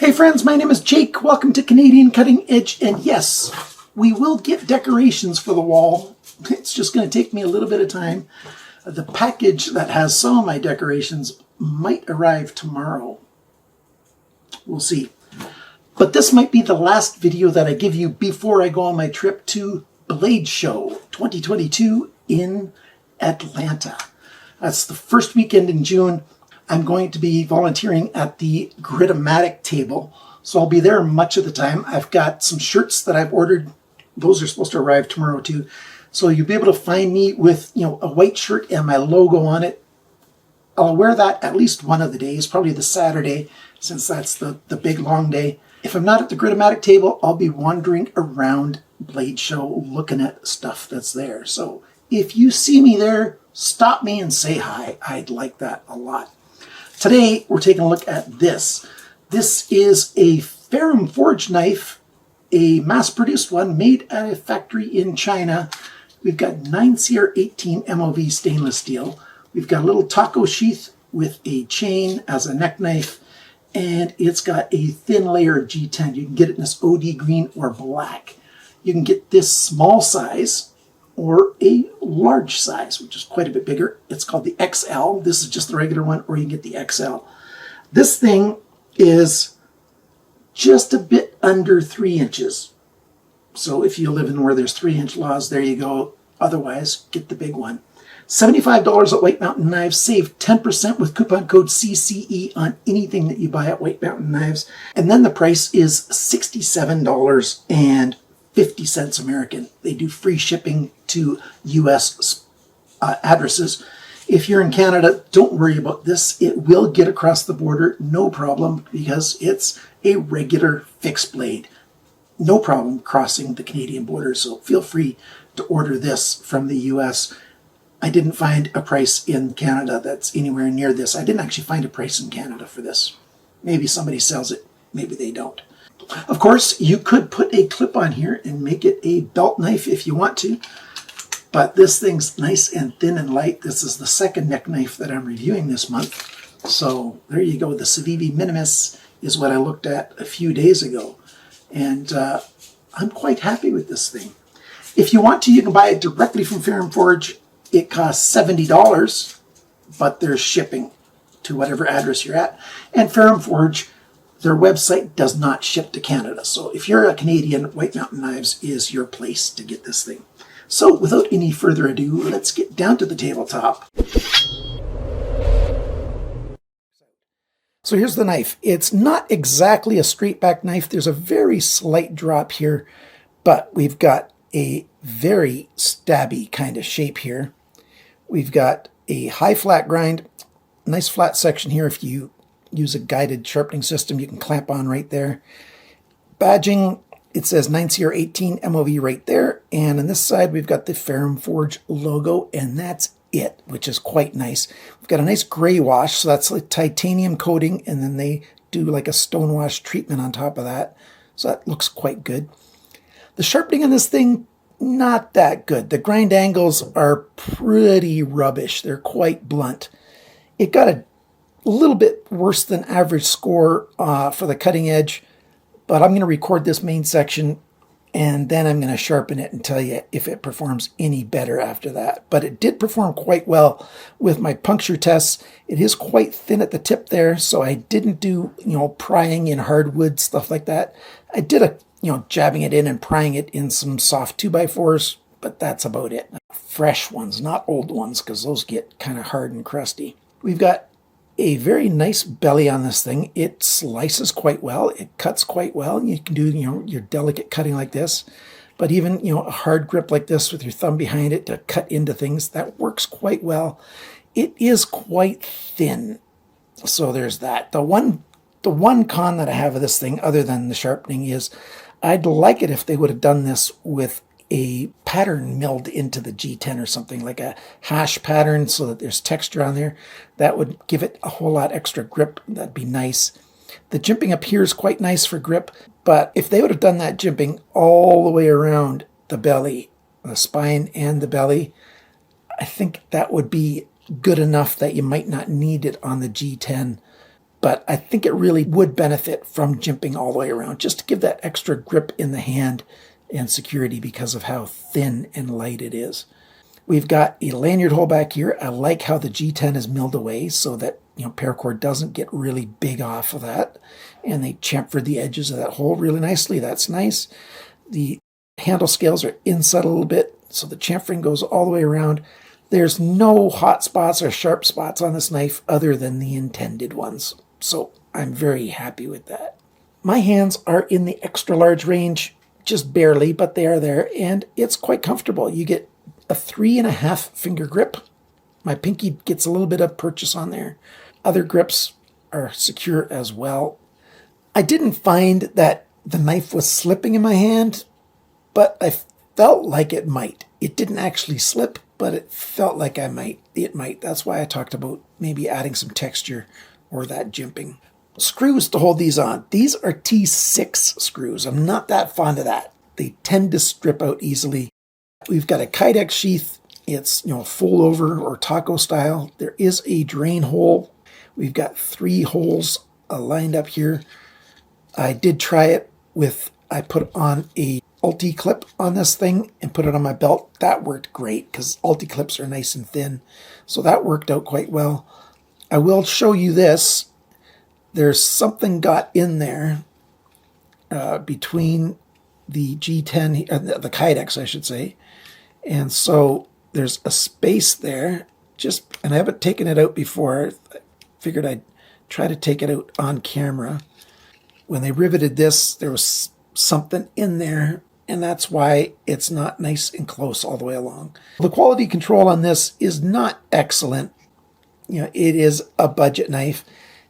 Hey friends, my name is Jake. Welcome to Canadian Cutting Edge, and yes, we will get decorations for the wall. It's just going to take me a little bit of time. The package that has some of my decorations might arrive tomorrow. We'll see. But this might be the last video that I give you before I go on my trip to Blade Show 2022 in Atlanta. That's the first weekend in June. I'm going to be volunteering at the Gritomatic table, so I'll be there much of the time. I've got some shirts that I've ordered. Those are supposed to arrive tomorrow too. So you'll be able to find me with, a white shirt and my logo on it. I'll wear that at least one of the days, probably the Saturday, since that's the big long day. If I'm not at the Gritomatic table, I'll be wandering around Blade Show looking at stuff that's there. So if you see me there, stop me and say hi. I'd like that a lot. Today, we're taking a look at this. This is a Ferrum forged knife, a mass-produced one made at a factory in China. We've got 9Cr18MoV stainless steel. We've got a little taco sheath with a chain as a neck knife, and it's got a thin layer of G10. You can get it in this OD green or black. You can get this small size or a large size, which is quite a bit bigger. It's called the XL. This is just the regular one, or you can get the XL. This thing is just a bit under 3 inches. So if you live in where there's 3-inch laws, there you go. Otherwise, get the big one. $75 at White Moutain Knives. Save 10% with coupon code CCE on anything that you buy at White Moutain Knives. And then the price is $67.50 American. They do free shipping to US addresses. If you're in Canada, don't worry about this. It will get across the border, no problem, because it's a regular fixed blade. No problem crossing the Canadian border, so feel free to order this from the US. I didn't find a price in Canada that's anywhere near this. I didn't actually find a price in Canada for this. Maybe somebody sells it, maybe they don't. Of course, you could put a clip on here and make it a belt knife if you want to, but this thing's nice and thin and light. This is the second neck knife that I'm reviewing this month. So there you go. The Civivi Minimus is what I looked at a few days ago, and I'm quite happy with this thing. If you want to, you can buy it directly from Ferrum Forge. It costs $70, but there's shipping to whatever address you're at. And Ferrum Forge, their website does not ship to Canada. So if you're a Canadian, White Moutain Knives is your place to get this thing. So without any further ado, let's get down to the tabletop. So here's the knife. It's not exactly a straight back knife. There's a very slight drop here, but we've got a very stabby kind of shape here. We've got a high flat grind, nice flat section here. If you use a guided sharpening system, you can clamp on right there. Badging, it says 9Cr18MoV right there. And on this side, we've got the Ferrum Forge logo, and that's it, which is quite nice. We've got a nice gray wash, so that's like titanium coating, and then they do like a stonewash treatment on top of that. So that looks quite good. The sharpening on this thing, not that good. The grind angles are pretty rubbish. They're quite blunt. It got a little bit worse than average score for the cutting edge, but I'm going to record this main section and then I'm going to sharpen it and tell you if it performs any better after that. But it did perform quite well with my puncture tests. It is quite thin at the tip there, so I didn't do, prying in hardwood, stuff like that. I did a jabbing it in and prying it in some soft 2x4s, but that's about it. Fresh ones, not old ones, because those get kind of hard and crusty. We've got a very nice belly on this thing. It slices quite well. It cuts quite well. You can do, your delicate cutting like this, but even, a hard grip like this with your thumb behind it to cut into things, that works quite well. It is quite thin. So there's that. The one con that I have of this thing, other than the sharpening, is I'd like it if they would have done this with a pattern milled into the G10 or something, like a hash pattern, so that there's texture on there. That would give it a whole lot extra grip. That'd be nice. The jimping up here is quite nice for grip, but if they would have done that jimping all the way around the belly, the spine and the belly, I think that would be good enough that you might not need it on the G10. but I think it really would benefit from jimping all the way around, just to give that extra grip in the hand and security because of how thin and light it is. We've got a lanyard hole back here. I like how the G10 is milled away so that paracord doesn't get really big off of that. And they chamfered the edges of that hole really nicely. That's nice. The handle scales are inset a little bit, so the chamfering goes all the way around. There's no hot spots or sharp spots on this knife other than the intended ones. So I'm very happy with that. My hands are in the extra large range, just barely, but they are there, and it's quite comfortable. You get a 3.5 finger grip. My pinky gets a little bit of purchase on there. Other grips are secure as well. I didn't find that the knife was slipping in my hand, but I felt like it might. It didn't actually slip, but it felt like it might. That's why I talked about maybe adding some texture or that jimping. Screws to hold these on. These are T6 screws. I'm not that fond of that. They tend to strip out easily. We've got a Kydex sheath. It's fold over or taco style. There is a drain hole. We've got 3 holes lined up here. I did try it with, I put on a ulti clip on this thing and put it on my belt. That worked great because ulti clips are nice and thin. So that worked out quite well. I will show you this. There's something got in there between the G10, the Kydex, I should say. And so there's a space there, and I haven't taken it out before. I figured I'd try to take it out on camera. When they riveted this, there was something in there, and that's why it's not nice and close all the way along. The quality control on this is not excellent. It is a budget knife,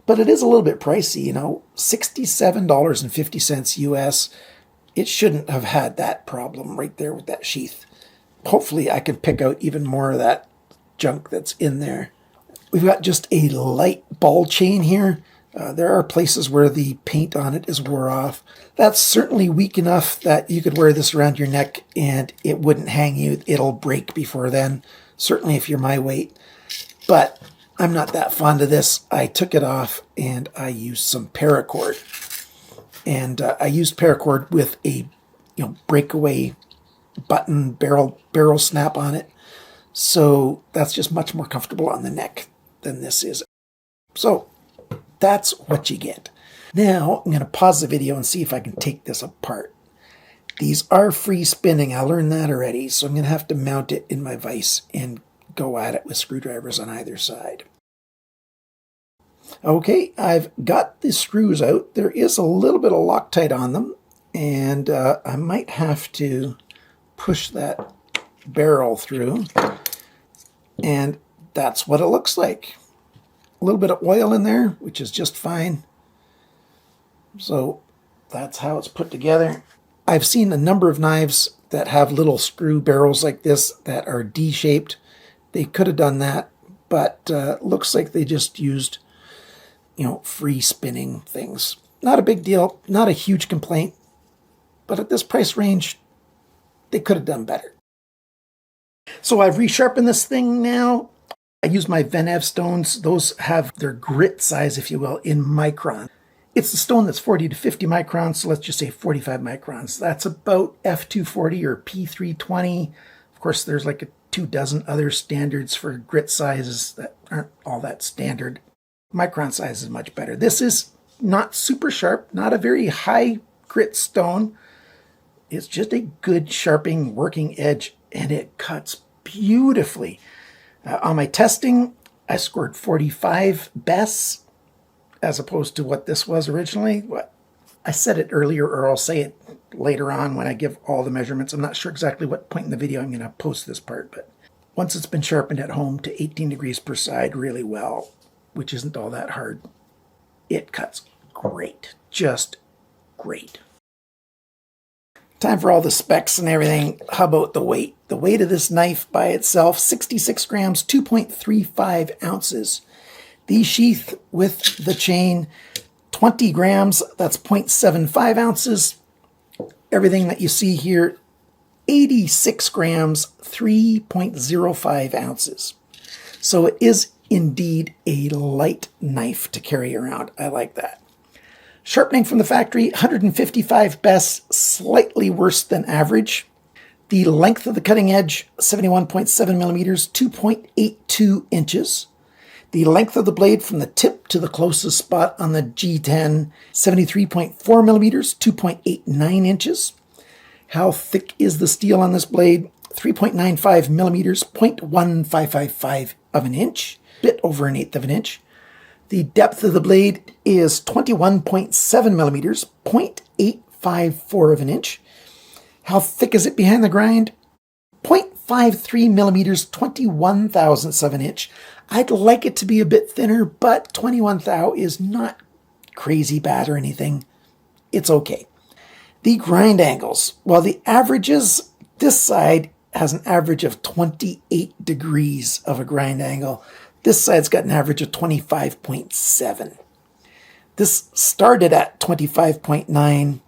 but it is a little bit pricey, $67.50 US. It shouldn't have had that problem right there with that sheath. Hopefully I can pick out even more of that junk that's in there. We've got just a light ball chain here. There are places where the paint on it is wore off. That's certainly weak enough that you could wear this around your neck and it wouldn't hang you. It'll break before then, certainly if you're my weight. But I'm not that fond of this. I took it off and I used some paracord. And I used paracord with a breakaway button barrel snap on it. So that's just much more comfortable on the neck than this is. So that's what you get. Now I'm going to pause the video and see if I can take this apart. These are free spinning. I learned that already. So I'm going to have to mount it in my vise and go at it with screwdrivers on either side. Okay, I've got the screws out. There is a little bit of Loctite on them, and I might have to push that barrel through, and that's what it looks like. A little bit of oil in there, which is just fine. So that's how it's put together. I've seen a number of knives that have little screw barrels like this that are D-shaped. They could have done that, but looks like they just used free spinning things. Not a big deal, not a huge complaint, but at this price range, they could have done better. So I've resharpened this thing now. I use my Venev stones. Those have their grit size, if you will, in micron. It's the stone that's 40 to 50 microns, so let's just say 45 microns. That's about F240 or P320. Of course, there's like 24 other standards for grit sizes that aren't all that standard. Micron size is much better. This is not super sharp, not a very high grit stone. It's just a good sharpening working edge, and it cuts beautifully. On my testing, I scored 45 bests as opposed to what this was originally. I said it earlier, or I'll say it later on when I give all the measurements. I'm not sure exactly what point in the video I'm going to post this part, but once it's been sharpened at home to 18 degrees per side really well, which isn't all that hard, it cuts great, just great. Time for all the specs and everything. How about the weight? The weight of this knife by itself, 66 grams, 2.35 ounces. The sheath with the chain, 20 grams, that's 0.75 ounces. Everything that you see here, 86 grams, 3.05 ounces. So it is indeed a light knife to carry around. I like that. Sharpening from the factory, 155 best, slightly worse than average. The length of the cutting edge, 71.7 millimeters, 2.82 inches. The length of the blade from the tip to the closest spot on the G10, 73.4 millimeters, 2.89 inches. How thick is the steel on this blade? 3.95 millimeters, 0.1555 of an inch, bit over an eighth of an inch. The depth of the blade is 21.7 millimeters, 0.854 of an inch. How thick is it behind the grind? 0.53 millimeters, 21 thousandths of an inch. I'd like it to be a bit thinner, but 21 thou is not crazy bad or anything. It's okay. The grind angles. Well, the averages, this side has an average of 28 degrees of a grind angle. This side's got an average of 25.7. This started at 25.9,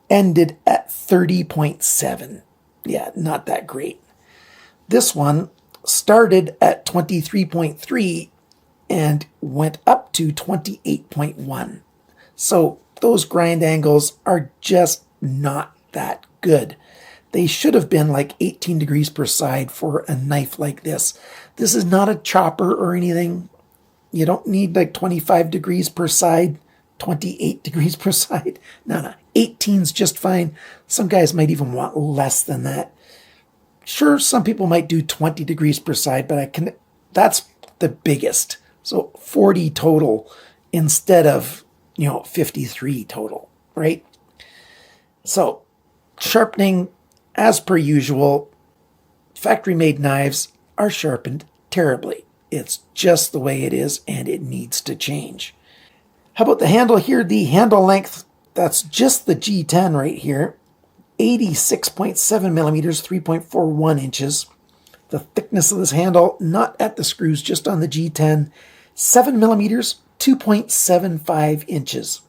ended at 30.7. Yeah, not that great. This one started at 23.3 and went up to 28.1. So those grind angles are just not that good. They should have been like 18 degrees per side for a knife like this. This is not a chopper or anything. You don't need like 25 degrees per side, 28 degrees per side. No, 18's just fine. Some guys might even want less than that. Sure, some people might do 20 degrees per side, but that's the biggest. So 40 total instead of, 53 total, right? So sharpening, as per usual, factory-made knives are sharpened terribly. It's just the way it is, and it needs to change. How about the handle here? The handle length, that's just the G10 right here. 86.7 millimeters, 3.41 inches. The thickness of this handle, not at the screws, just on the G10, 7 millimeters, 2.75 inches.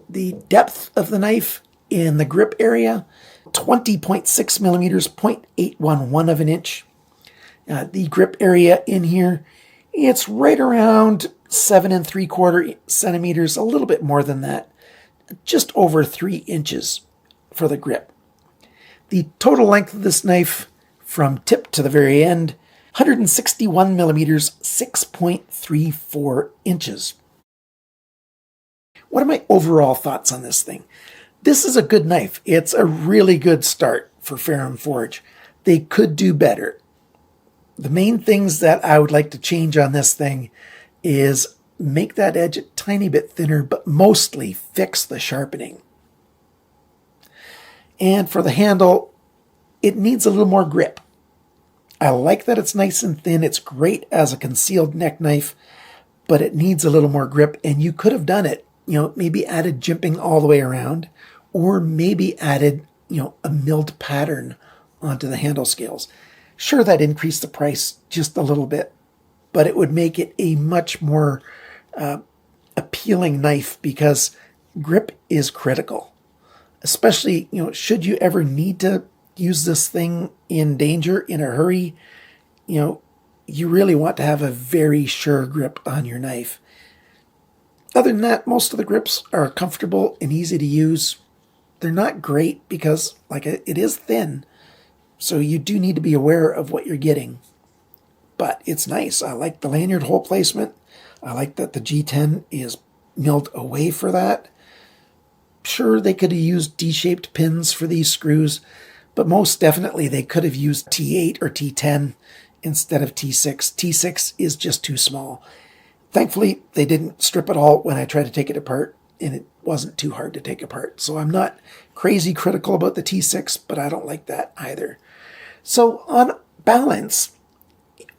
The depth of the knife in the grip area, 20.6 millimeters, 0.811 of an inch. The grip area in here, it's right around 7 3/4 centimeters, a little bit more than that, just over 3 inches for the grip. The total length of this knife from tip to the very end, 161 millimeters, 6.34 inches. What are my overall thoughts on this thing? This is a good knife. It's a really good start for Ferrum Forge. They could do better. The main things that I would like to change on this thing is make that edge a tiny bit thinner, but mostly fix the sharpening. And for the handle, it needs a little more grip. I like that it's nice and thin. It's great as a concealed neck knife, but it needs a little more grip, and you could have done it. Maybe added jimping all the way around, or maybe added, a milled pattern onto the handle scales. Sure, that increased the price just a little bit, but it would make it a much more appealing knife, because grip is critical. Especially, should you ever need to use this thing in danger, in a hurry, you really want to have a very sure grip on your knife. Other than that, most of the grips are comfortable and easy to use. They're not great because, it is thin, so you do need to be aware of what you're getting. But it's nice. I like the lanyard hole placement. I like that the G10 is milled away for that. Sure, they could have used D-shaped pins for these screws, but most definitely they could have used T8 or T10 instead of T6. T6 is just too small. Thankfully, they didn't strip it all when I tried to take it apart, and it wasn't too hard to take apart. So I'm not crazy critical about the T6, but I don't like that either. So on balance,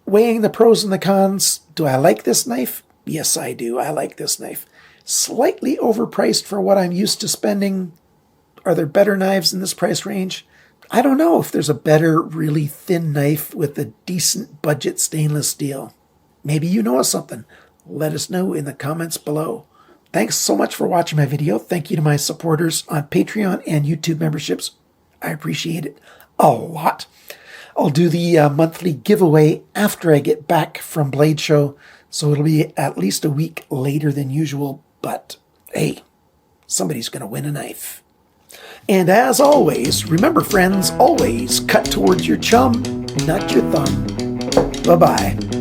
weighing the pros and the cons, do I like this knife? Yes, I do. I like this knife. Slightly overpriced for what I'm used to spending. Are there better knives in this price range? I don't know if there's a better, really thin knife with a decent budget stainless steel. Maybe you know of something. Let us know in the comments below. Thanks so much for watching my video. Thank you to my supporters on Patreon and YouTube memberships. I appreciate it a lot. I'll do the monthly giveaway after I get back from Blade Show, so it'll be at least a week later than usual, but hey, somebody's going to win a knife. And as always, remember friends, always cut towards your chum, not your thumb. Bye-bye.